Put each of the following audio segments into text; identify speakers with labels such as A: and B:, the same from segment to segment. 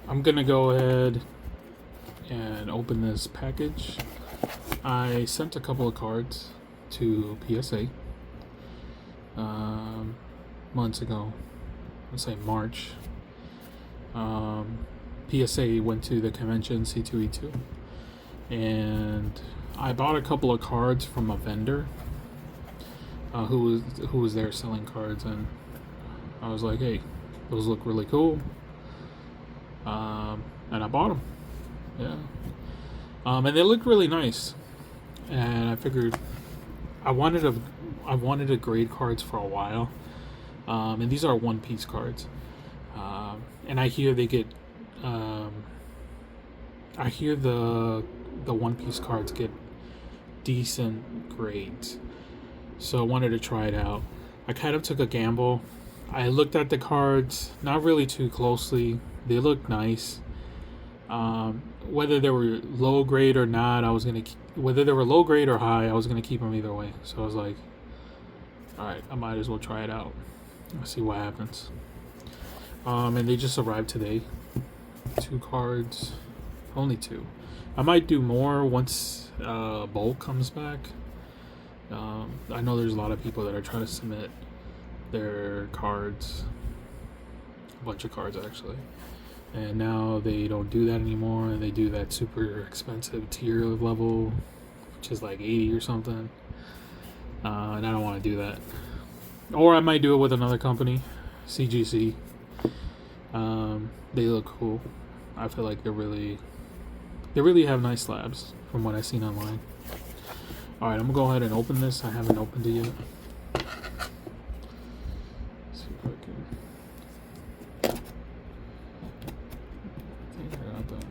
A: I'm gonna go ahead and open this package. I sent a couple of cards to PSA months ago. Let's say March. PSA went to the convention C2E2, and I bought a couple of cards from a vendor who was there selling cards, and I was like, hey, those look really cool, and I bought them. Yeah, and they looked really nice, and I figured I wanted to grade cards for a while, and these are one piece cards, and I hear they get I hear the one piece cards get decent grades, so I wanted to try it out. I kind of took a gamble. I looked at the cards, not really too closely. They looked nice. Whether they were low grade or not, whether they were low grade or high, I was gonna keep them either way. So I was like, all right, I might as well try it out. Let's see what happens. And they just arrived today. 2 cards, only 2. I might do more once Bulk comes back. I know there's a lot of people that are trying to submit their cards, a bunch of cards actually, and now they don't do that anymore. They do that super expensive tier level, which is like 80 or something, and I don't want to do that. Or I might do it with another company, CGC. They look cool. I feel like they really have nice slabs from what I've seen online. Alright, I'm gonna go ahead and open this. I haven't opened it yet. Let's see if I can. I think I got that.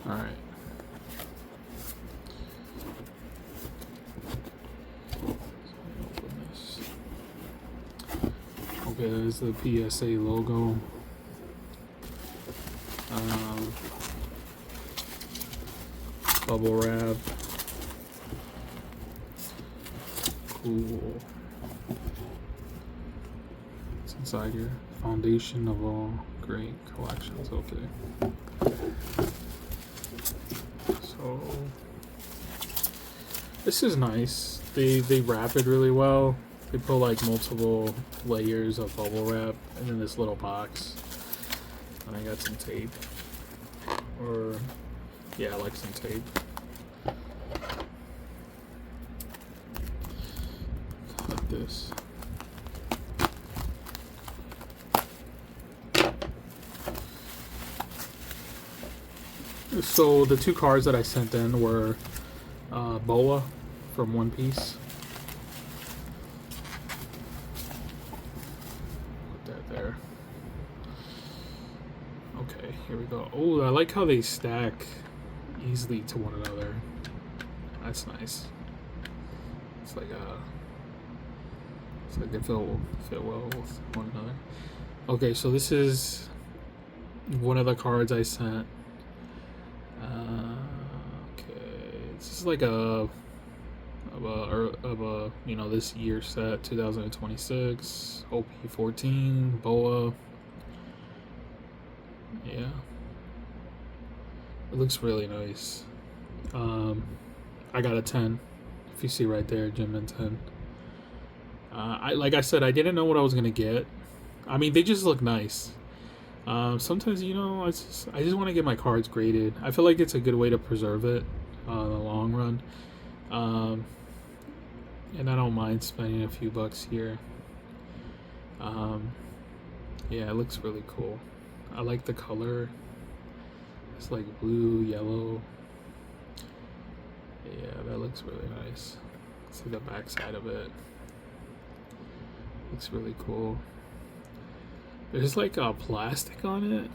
A: Alright. Okay, there's the PSA logo. Bubble wrap. Cool. It's inside here. Foundation of all great collections. Okay. So this is nice. They wrap it really well. They put like multiple layers of bubble wrap and then this little box. And I got some tape. Or yeah, like some tape. Like this. So the 2 cards that I sent in were Boa from One Piece. Put that there. Okay, here we go. Oh, I like how they stack easily to one another. That's nice. It's like they fit well with one another. Okay, so this is one of the cards I sent. Okay, this is like of a this year set 2026 OP14 Boa. Yeah, it looks really nice. I got a 10. If you see right there, Gem and 10. Like I said, I didn't know what I was gonna get. I mean, they just look nice. Sometimes I just want to get my cards graded. I feel like it's a good way to preserve it in the long run. And I don't mind spending a few bucks here. Yeah, it looks really cool. I like the color. It's like blue, yellow. Yeah, that looks really nice. See the back side of it. Looks really cool. There's like a plastic on it.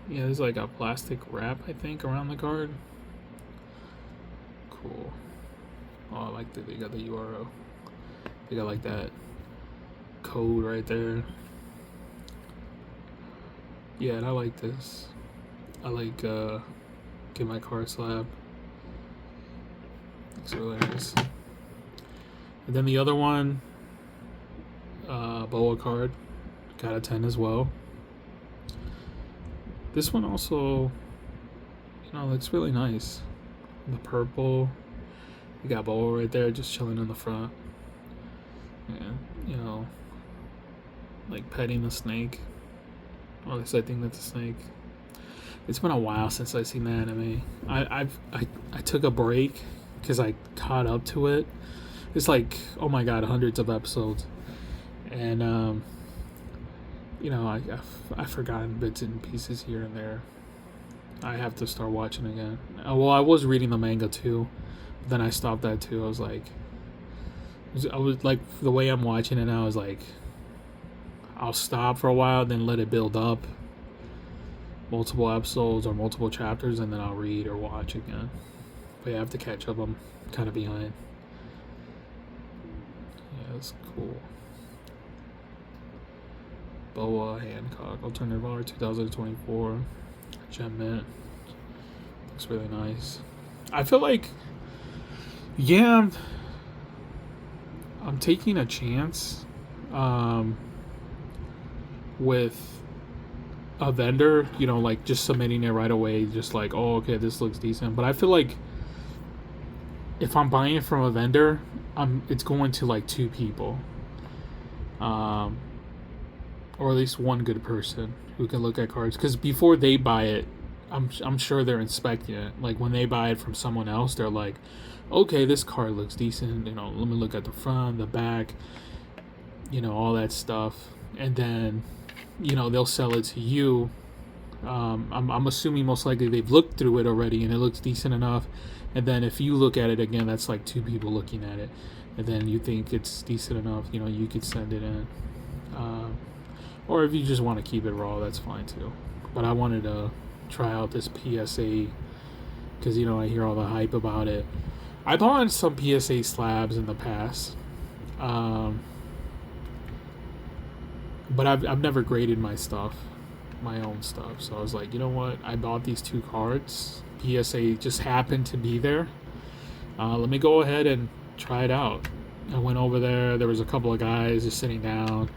A: Yeah, there's like a plastic wrap, I think, around the card. Cool. Oh, I like that they got the URL. They got like that code right there. Yeah, and I like this. I like get my card slab. It's really nice. And then the other one, Boa card, got a 10 as well. This one also, looks really nice. The purple, you got Boa right there, just chilling in the front. And like petting the snake. Or at least I think that's a snake. It's been a while since I've seen the anime. I took a break because I caught up to it. It's like, oh my god, hundreds of episodes, and I've forgotten bits and pieces here and there. I have to start watching again. Well, I was reading the manga too, but then I stopped that too. I was like the way I'm watching it now is like, I'll stop for a while, then let it build up, multiple episodes or multiple chapters, and then I'll read or watch again. But yeah, I have to catch up. I'm kind of behind. Yeah, that's cool. Boa Hancock, Alternative Art 2024. Gem Mint. Looks really nice. I feel like, yeah, I'm taking a chance with a vendor, like just submitting it right away, just like, oh, okay, this looks decent. But I feel like if I'm buying it from a vendor, it's going to like two people, or at least one good person who can look at cards. Because before they buy it, I'm sure they're inspecting it. Like when they buy it from someone else, they're like, okay, this card looks decent. Let me look at the front, the back, all that stuff, and then they'll sell it to you. I'm assuming most likely they've looked through it already and it looks decent enough. And then if you look at it again, that's like two people looking at it. And then you think it's decent enough, you could send it in. Or if you just want to keep it raw, that's fine too. But I wanted to try out this PSA because, I hear all the hype about it. I bought some PSA slabs in the past. But I've never graded my stuff, my own stuff. So I was like, you know what? I bought these two cards. PSA just happened to be there. Let me go ahead and try it out. I went over there. There was a couple of guys just sitting down.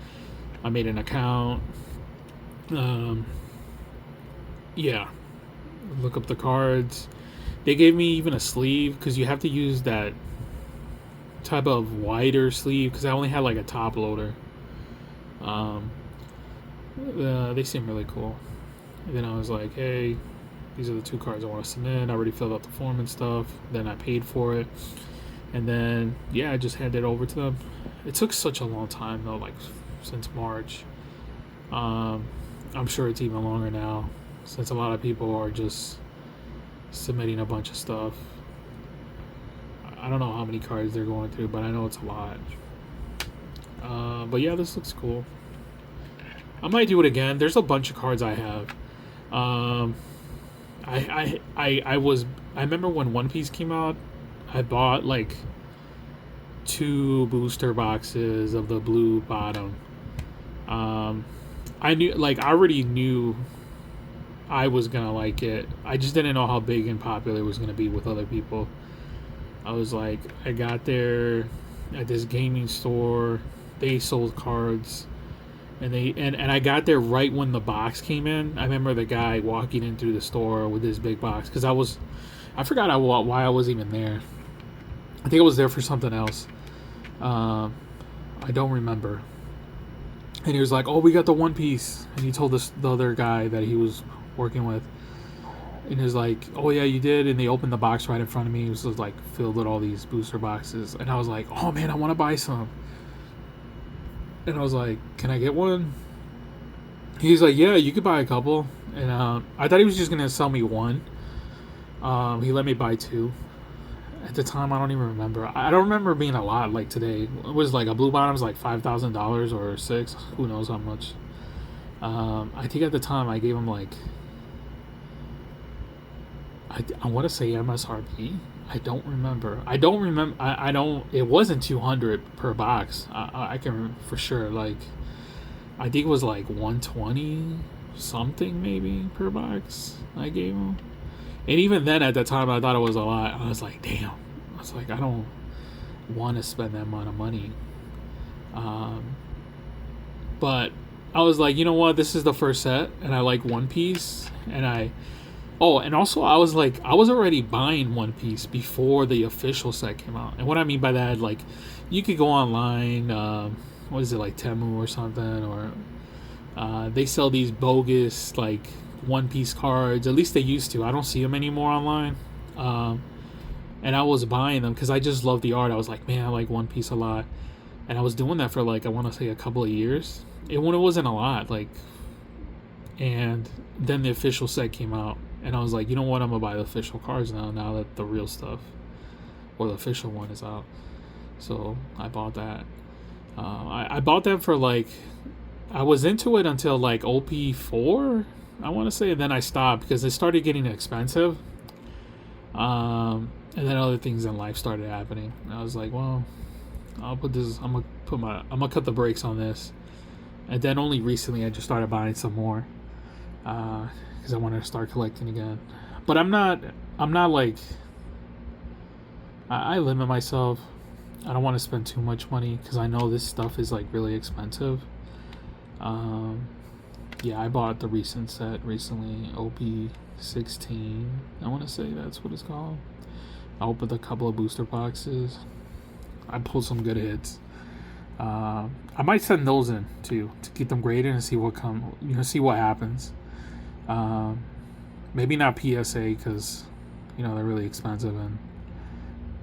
A: I made an account. Yeah. Look up the cards. They gave me even a sleeve because you have to use that type of wider sleeve because I only had like a top loader. They seem really cool. And then I was like, hey, these are the two cards I want to submit. I already filled out the form and stuff. Then I paid for it. And then, yeah, I just handed it over to them. It took such a long time, though, like since March. I'm sure it's even longer now since a lot of people are just submitting a bunch of stuff. I don't know how many cards they're going through, but I know it's a lot. But yeah, this looks cool. I might do it again. There's a bunch of cards I have. I remember when One Piece came out, I bought like 2 booster boxes of the blue bottom. I already knew I was gonna like it. I just didn't know how big and popular it was gonna be with other people. I was like, I got there at this gaming store. They sold cards, and I got there right when the box came in. I remember the guy walking in through the store with this big box because I forgot why I was even there. I think I was there for something else. I don't remember. And he was like, "Oh, we got the One Piece," and he told the other guy that he was working with, and he was like, "Oh yeah, you did." And they opened the box right in front of me. It was like filled with all these booster boxes, and I was like, "Oh man, I want to buy some." And I was like, "Can I get one?" He's like, "Yeah, you could buy a couple." And I thought he was just gonna sell me one. He let me buy 2. At the time, I don't even remember. I don't remember being a lot like today. It was like a blue bottom's like $5,000 or $6,000. Who knows how much. I think at the time I gave him like, I want to say MSRP. I don't remember. I don't. It wasn't 200 per box. I can for sure. Like, I think it was like 120 something maybe per box I gave them. And even then, at the time, I thought it was a lot. I was like, damn. I was like, I don't want to spend that amount of money. But I was like, you know what? This is the first set, and I like One Piece. And also I was like, I was already buying One Piece before the official set came out. And what I mean by that, like, you could go online, what is it, like Temu or something, or they sell these bogus, like, One Piece cards. At least they used to. I don't see them anymore online. And I was buying them because I just love the art. I was like, man, I like One Piece a lot. And I was doing that for, like, I want to say a couple of years. And when it wasn't a lot, like, and then the official set came out. And I was like, you know what? I'm going to buy the official cards now that the real stuff, or the official one, is out. So I bought that. I bought that for, like, I was into it until, like, OP4, I want to say. And then I stopped because it started getting expensive. And then other things in life started happening. And I was like, well, I'm gonna cut the brakes on this. And then only recently I just started buying some more, because I wanted to start collecting again. But I'm not like, I limit myself. I don't want to spend too much money because I know this stuff is, like, really expensive. Yeah, I bought the recent set recently, OP16. I want to say that's what it's called. I opened a couple of booster boxes. I pulled some good hits. I might send those in too to get them graded and see what happens. Maybe not PSA because they're really expensive and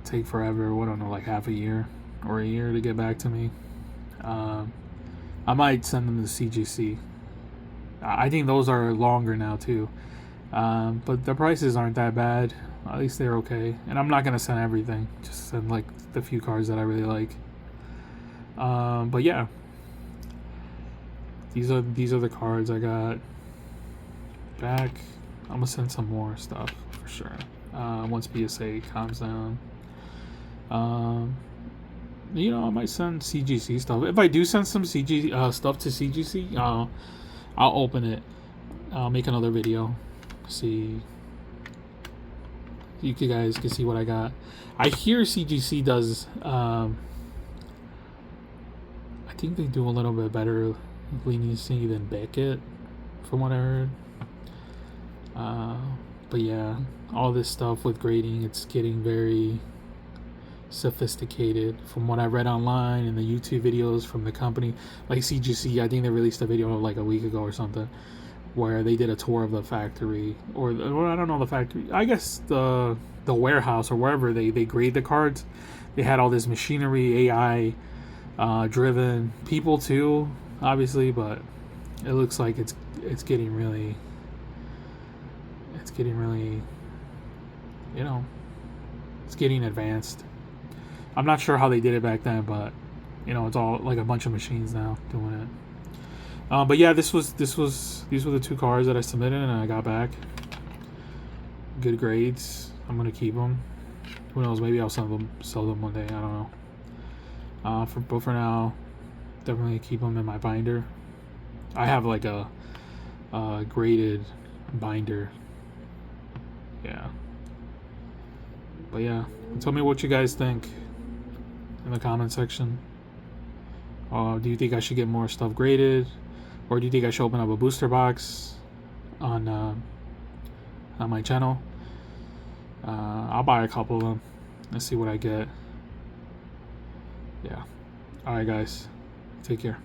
A: take forever. I don't know, like half a year or a year to get back to me. I might send them to CGC. I think those are longer now too, but the prices aren't that bad. At least they're okay. And I'm not gonna send everything. Just send, like, the few cards that I really like. But yeah, these are the cards I got back. I'm gonna send some more stuff for sure once PSA calms down. I might send CGC stuff. If I do send some CG stuff to CGC, I'll open it. I'll make another video. See, you guys can see what I got. I hear CGC does. I think they do a little bit better leniency than Beckett, from what I heard. But yeah, all this stuff with grading, it's getting very sophisticated from what I read online and the YouTube videos from the company. Like CGC, I think they released a video like a week ago or something where they did a tour of the factory, or I don't know, the factory, I guess the warehouse or wherever they grade the cards. They had all this machinery, AI driven people too, obviously, but it looks like it's getting really it's getting advanced. I'm not sure how they did it back then, but it's all like a bunch of machines now doing it. But yeah, these were the two cards that I submitted and I got back. Good grades. I'm gonna keep them. Who knows? Maybe I'll sell them one day. I don't know. But for now, definitely keep them in my binder. I have like a graded binder. Yeah. But yeah, tell me what you guys think in the comment section. Do you think I should get more stuff graded, or do you think I should open up a booster box on my channel? I'll buy a couple of them and see what I get. Yeah. All right, guys. Take care.